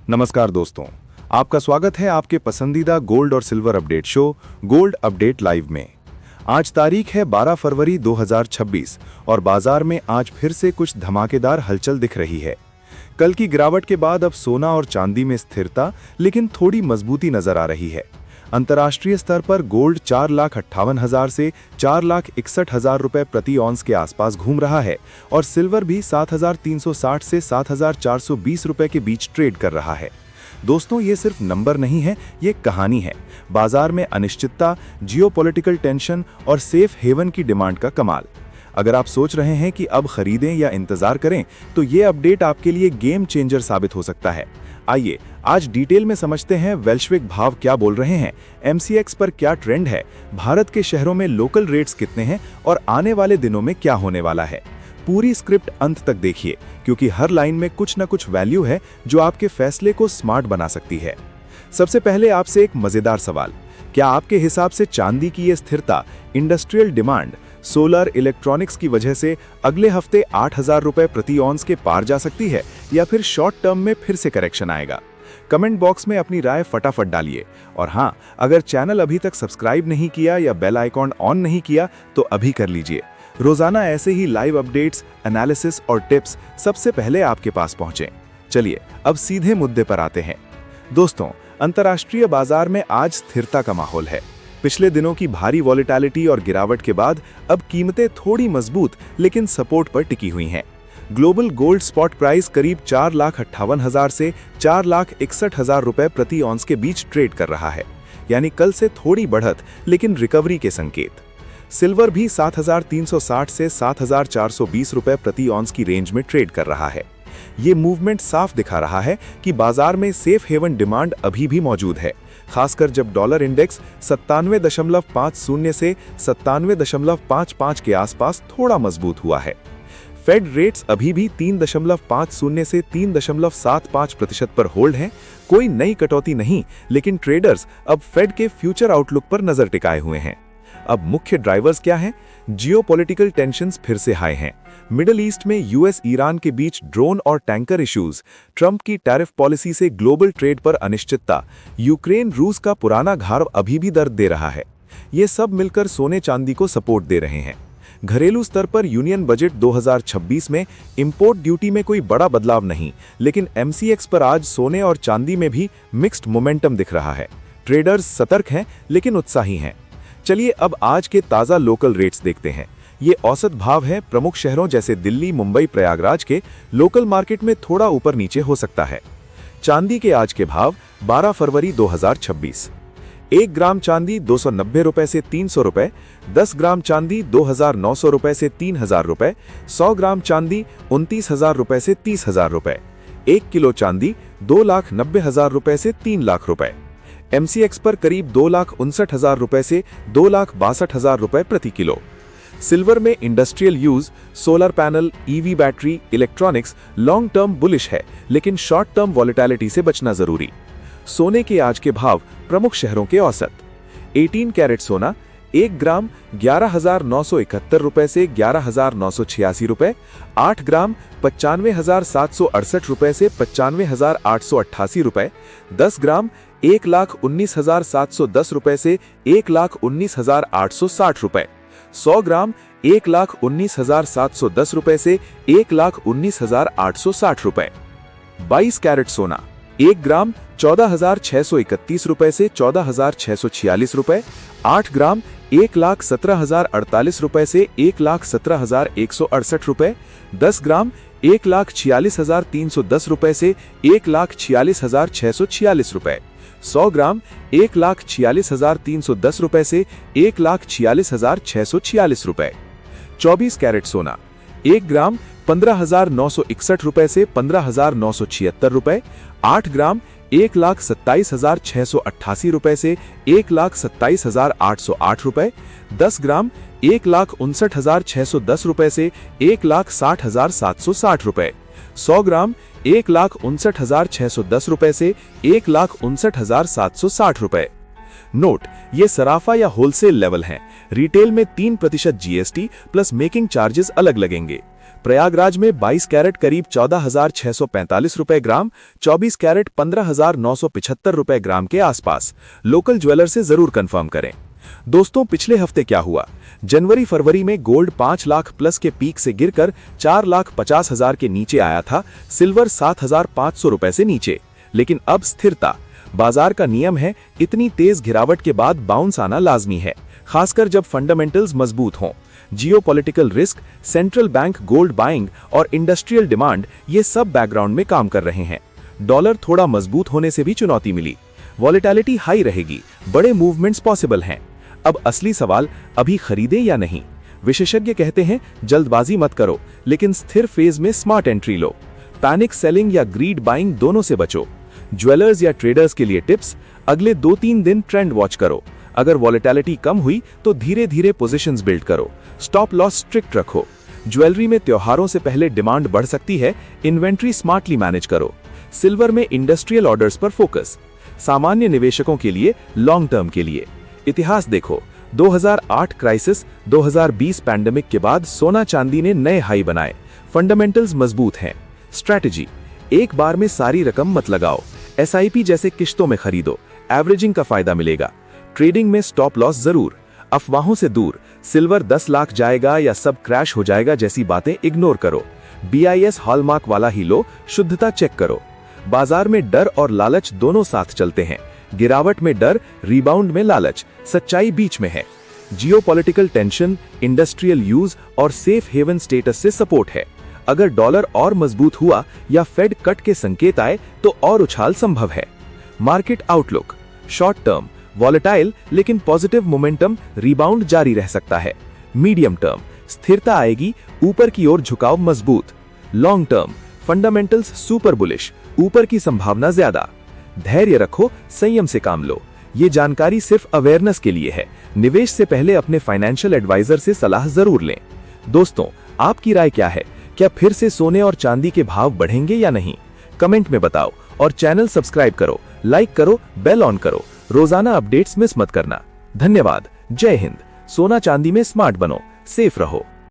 नमस्कार दोस्तों, आपका स्वागत है आपके पसंदीदा गोल्ड और silver update show gold update live में। आज तारीख है 12 फरवरी 2026 और बाजार में आज फिर से कुछ धमाकेदार हलचल दिख रही है। कल की गिरावट के बाद अब सोना और चांदी में स्थिरता लेकिन थोड़ी मजबूती नजर आ रही है। अंतर्राष्ट्रीय स्तर पर गोल्ड 4,58,000 से 4,61,000 रुपए प्रति औंस के आसपास घूम रहा है और सिल्वर भी 7,360 से 7,420 रुपए के बीच ट्रेड कर रहा है। दोस्तों, ये सिर्फ नंबर नहीं है, ये कहानी है। बाजार में अनिश्चितता, जियोपॉलिटिकल टेंशन और सेफ हेवन की डिमांड का कमाल। अगर आप सोच रहे हैं कि अब खरीदें या इंतजार करें, तो ये अपडेट आपके लिए गेम चेंजर साबित हो सकता है। आइए आज डिटेल में समझते हैं वैश्विक भाव क्या बोल रहे हैं, एमसीएक्स पर क्या ट्रेंड है, भारत के शहरों में लोकल रेट्स कितने हैं और आने वाले दिनों में क्या होने वाला है। पूरी स्क्रिप्ट अंत तक देखिए, क्योंकि हर लाइन में कुछ न कुछ वैल्यू है जो आपके फैसले को स्मार्ट बना सकती है। सबसे पहले आपसे एक मजेदार सवाल, क्या आपके हिसाब से चांदी की ये स्थिरता, इंडस्ट्रियल डिमांड, सोलर इलेक्ट्रॉनिक्स की वजह से अगले हफ्ते 8,000 रुपए प्रति ऑन्स के पार जा सकती है या फिर शॉर्ट टर्म में फिर से करेक्शन आएगा? कमेंट बॉक्स में अपनी राय फटाफट डालिए। और हाँ, अगर चैनल अभी तक सब्सक्राइब नहीं किया या बेल आइकॉन ऑन नहीं किया तो अभी कर लीजिए। रोजाना ऐसे ही लाइव अपडेट्स, एनालिसिस और टिप्स सबसे पहले आपके पास पहुंचे। चलिए अब सीधे मुद्दे पर आते हैं। दोस्तों, अंतर्राष्ट्रीय बाजार में आज स्थिरता का माहौल है। पिछले दिनों की भारी वॉलेटिलिटी और गिरावट के बाद अब कीमतें थोड़ी मजबूत लेकिन सपोर्ट पर टिकी हुई हैं। ग्लोबल गोल्ड स्पॉट प्राइस करीब 4,58,000 से 4,61,000 रुपए प्रति ऑन्स के बीच ट्रेड कर रहा है, यानी कल से थोड़ी बढ़त लेकिन रिकवरी के संकेत। सिल्वर भी 7,360 से 7,420 रुपए प्रति ऑन्स की रेंज में ट्रेड कर रहा है। ये मूवमेंट साफ दिखा रहा है कि बाजार में सेफ हेवन डिमांड अभी भी मौजूद है, खासकर जब डॉलर इंडेक्स 97.50 से 97.55 के आसपास थोड़ा मजबूत हुआ है। फेड रेट्स अभी भी 3.50 से 3.75% पर होल्ड हैं। कोई नई कटौती नहीं, लेकिन ट्रेडर्स अब फेड के फ्यूचर आउटलुक पर नजर टिकाए हुए हैं। अब मुख्य ड्राइवर्स क्या हैं? जियोपॉलिटिकल टेंशंस फिर से हाई हैं। मिडिल ईस्ट में यूएस ईरान के बीच ड्रोन और टैंकर इश्यूज, ट्रंप की टैरिफ पॉलिसी से ग्लोबल ट्रेड पर अनिश्चितता, यूक्रेन रूस का पुराना घाव अभी भी दर्द दे रहा है। ये सब मिलकर सोने चांदी को सपोर्ट दे रहे हैं। घरेलू स्तर पर यूनियन बजट 2026 में इंपोर्ट ड्यूटी में कोई बड़ा बदलाव नहीं, लेकिन एमसीएक्स पर आज सोने और चांदी में भी मिक्स्ड मोमेंटम दिख रहा है। ट्रेडर्स सतर्क हैं लेकिन उत्साही हैं। चलिए अब आज के ताज़ा लोकल रेट्स देखते हैं। ये औसत भाव है। प्रमुख शहरों जैसे दिल्ली, मुंबई, प्रयागराज के लोकल मार्केट में थोड़ा ऊपर नीचे हो सकता है। चांदी के आज के भाव 12 फरवरी 2026। 1 ग्राम चांदी 290 रुपए से 300 रुपए, 10 ग्राम चांदी 2,900 रुपए से 3,000 रुपए, 100 ग्राम चांदी 29,000 रुपए से 30,000 रुपए, 1 किलो चांदी 2,90,000 रुपए से 3 लाख रुपए। एमसीएक्स पर करीब 2,59,000 रुपए से 2,62,000 रुपए प्रति किलो। सिल्वर में industrial use, solar panel, EV battery, electronics long term bullish है, लेकिन शॉर्ट टर्म वॉलेटिलिटी से बचना जरूरी। सोने के आज के भाव प्रमुख शहरों के औसत। 18 कैरेट सोना 1 ग्राम 11,971 रुपए से 11,986 रुपए, 8 ग्राम 95,768 रुपए से 95,888 रुपए, 10 ग्राम 1,19,710 रुपए से 1,19,860 रुपए, 100 ग्राम 1,19,710 रुपए से 1,19,860 रुपए। 22 कैरेट सोना 1 ग्राम 14,631 रुपए से 14,646 रुपए, 8 ग्राम 1,17,048 रुपए से 1,17,168 रुपए, 10 ग्राम 1,46,310 रुपए से 1,46,646 रुपए, 100 ग्राम 1,46,310 रुपए से 1,46,646 रुपए। 24 कैरेट सोना 1 ग्राम 15,961 रुपए से 15,976 रुपए, 8 ग्राम 1,27,688 रुपए से 1,27,808 रुपए, 10 ग्राम 1,59,610 रुपए से 1,60,760 रुपए, 100 ग्राम 1,59,610 रुपए से 1,59,760 रुपए। नोट, ये सराफा या होलसेल लेवल हैं। रिटेल में 3% जीएसटी प्लस मेकिंग चार्जेस अलग लगेंगे। प्रयागराज में 22 कैरेट करीब 14,645 रुपए ग्राम, 24 कैरेट 15,975 रुपए ग्राम के आसपास। लोकल ज्वेलर से जरूर कंफर्म करें। दोस्तों, पिछले हफ्ते क्या हुआ? जनवरी फरवरी में गोल्ड 5 लाख प्लस के पीक से गिरकर 4,50,000 के नीचे आया था, सिल्वर 7,500 रुपए से नीचे। लेकिन अब स्थिरता। बाजार का नियम है, इतनी तेज गिरावट के बाद बाउंस आना लाजमी है, खासकर जब फंडामेंटल्स मजबूत हों। Geopolitical risk, central bank gold buying और इंडस्ट्रियल डिमांड, ये सब बैकग्राउंड में काम कर रहे हैं। डॉलर थोड़ा मजबूत होने से भी चुनौती मिली। वॉलेटिलिटी हाई रहेगी, बड़े मूवमेंट्स पॉसिबल हैं। अब असली सवाल, अभी खरीदे या नहीं? विशेषज्ञ कहते हैं जल्दबाजी मत करो, लेकिन स्थिर फेज में स्मार्ट एंट्री लो। पैनिक सेलिंग या ग्रीड बाइंग दोनों से बचो। ज्वेलर्स या ट्रेडर्स के लिए टिप्स, अगले 2-3 दिन ट्रेंड वॉच करो। अगर वॉलेटिलिटी कम हुई तो धीरे धीरे पोजीशंस बिल्ड करो। स्टॉप लॉस स्ट्रिक्ट रखो। ज्वेलरी में त्योहारों से पहले डिमांड बढ़ सकती है, इन्वेंट्री स्मार्टली मैनेज करो। सिल्वर में इंडस्ट्रियल ऑर्डर्स पर फोकस। सामान्य निवेशकों के लिए, लॉन्ग टर्म के लिए। इतिहास देखो, 2008 क्राइसिस, 2020 पैंडेमिक के बाद सोना चांदी ने नए हाई बनाए। फंडामेंटल्स मजबूत हैं। स्ट्रैटेजी, एक बार में सारी रकम मत लगाओ। एसआईपी जैसे किश्तों में खरीदो, एवरेजिंग का फायदा मिलेगा। ट्रेडिंग में स्टॉप लॉस जरूर। अफवाहों से दूर। सिल्वर 10 लाख जाएगा या सब क्रैश हो जाएगा जैसी बातें इग्नोर करो। BIS हॉलमार्क वाला ही लो, शुद्धता चेक करो। बाजार में डर और लालच दोनों साथ चलते हैं। गिरावट में डर, रिबाउंड में लालच, सच्चाई बीच में है। जियोपॉलिटिकल टेंशन, इंडस्ट्रियल यूज और सेफ हेवन स्टेटस से सपोर्ट है। अगर डॉलर और मजबूत हुआ या फेड कट के संकेत आए तो और उछाल संभव है। Market outlook, short term volatile लेकिन पॉजिटिव मोमेंटम, रिबाउंड जारी रह सकता है। मीडियम टर्म, स्थिरता आएगी, ऊपर की ओर झुकाव मजबूत। Long term, fundamentals super bullish, ऊपर की संभावना ज्यादा। धैर्य रखो, संयम से काम लो। ये जानकारी सिर्फ अवेयरनेस के लिए है। निवेश से पहले अपने फाइनेंशियल एडवाइजर से सलाह जरूर लें। दोस्तों, आपकी राय क्या है? क्या फिर से सोने और चांदी के भाव बढ़ेंगे या नहीं? कमेंट में बताओ और चैनल सब्सक्राइब करो, लाइक करो, बेल ऑन करो। रोजाना अपडेट्स मिस मत करना। धन्यवाद। जय हिंद। सोना चांदी में स्मार्ट बनो, सेफ रहो।